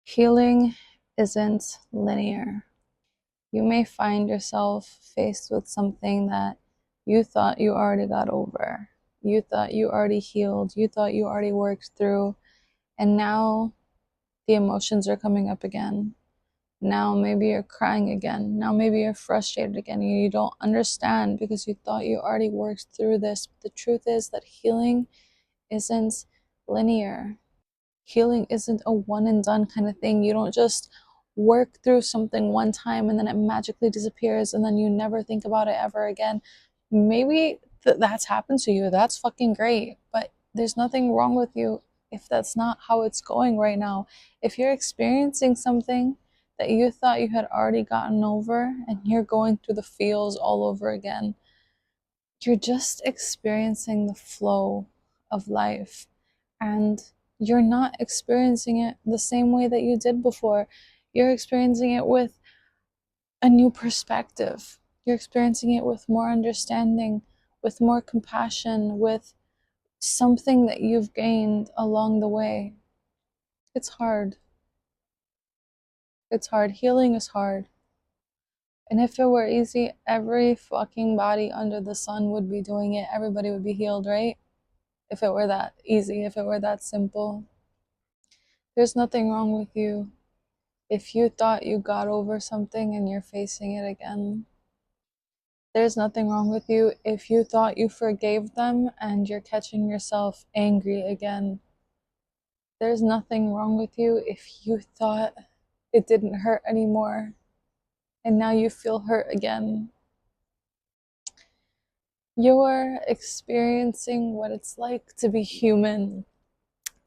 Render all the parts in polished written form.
Healing isn't linear. You may find yourself faced with something that you thought you already got over. You thought you already healed. You thought you already worked through. And now the emotions are coming up again. Now maybe you're crying again. Now maybe you're frustrated again. You don't understand because you thought you already worked through this. But the truth is that healing isn't linear. Healing isn't a one and done kind of thing. You don't just work through something one time and then it magically disappears and then you never think about it ever again. Maybe that's happened to you. That's fucking great. But there's nothing wrong with you if that's not how it's going right now. If you're experiencing something that you thought you had already gotten over and you're going through the feels all over again, you're just experiencing the flow of life. And you're not experiencing it the same way that you did before. You're experiencing it with a new perspective. You're experiencing it with more understanding, with more compassion, with something that you've gained along the way. It's hard. It's hard. Healing is hard. And if it were easy, every fucking body under the sun would be doing it. Everybody would be healed, right? If it were that easy, if it were that simple. There's nothing wrong with you if you thought you got over something and you're facing it again. There's nothing wrong with you if you thought you forgave them and you're catching yourself angry again. There's nothing wrong with you if you thought it didn't hurt anymore and now you feel hurt again. You're experiencing what it's like to be human.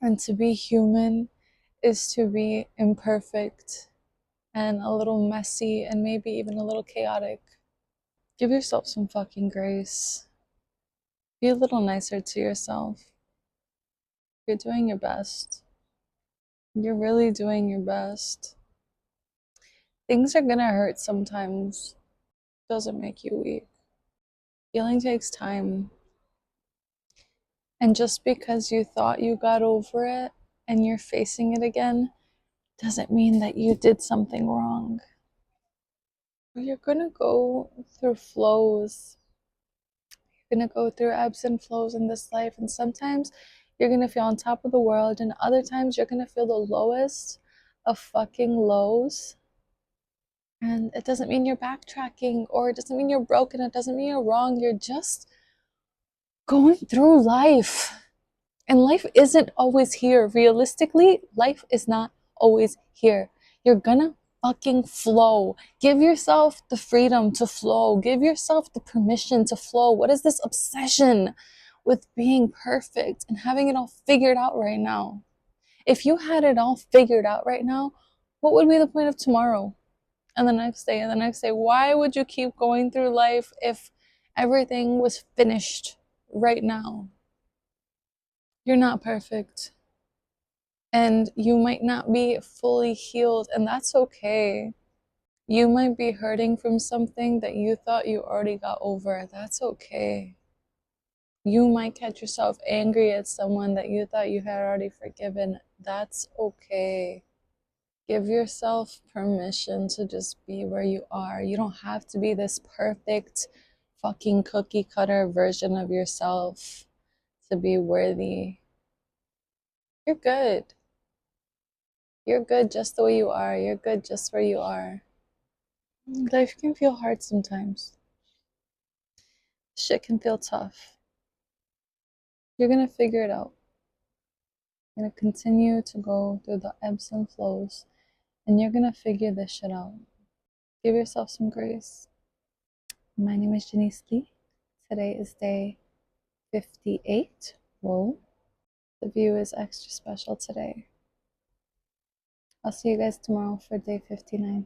And to be human is to be imperfect and a little messy and maybe even a little chaotic. Give yourself some fucking grace. Be a little nicer to yourself. You're doing your best. You're really doing your best. Things are gonna hurt sometimes. Doesn't make you weak. Healing takes time. And just because you thought you got over it and you're facing it again doesn't mean that you did something wrong. You're gonna go through flows. You're gonna go through ebbs and flows in this life, and sometimes you're gonna feel on top of the world, and other times you're gonna feel the lowest of fucking lows. And it doesn't mean you're backtracking, or it doesn't mean you're broken, it doesn't mean you're wrong. You're just going through life. And life isn't always here. Realistically, life is not always here. You're gonna fucking flow. Give yourself the freedom to flow. Give yourself the permission to flow. What is this obsession with being perfect and having it all figured out right now? If you had it all figured out right now, what would be the point of tomorrow and the next day and the next day? Why would you keep going through life if everything was finished right now? You're not perfect. And you might not be fully healed, and that's okay. You might be hurting from something that you thought you already got over. That's okay. You might catch yourself angry at someone that you thought you had already forgiven. That's okay. Give yourself permission to just be where you are. You don't have to be this perfect fucking cookie cutter version of yourself to be worthy. You're good. You're good just the way you are. You're good just where you are. Life can feel hard sometimes. Shit can feel tough. You're gonna figure it out. You're gonna continue to go through the ebbs and flows, and you're gonna figure this shit out. Give yourself some grace. My name is Janice Lee. Today is day 58. Whoa. The view is extra special today. I'll see you guys tomorrow for day 59.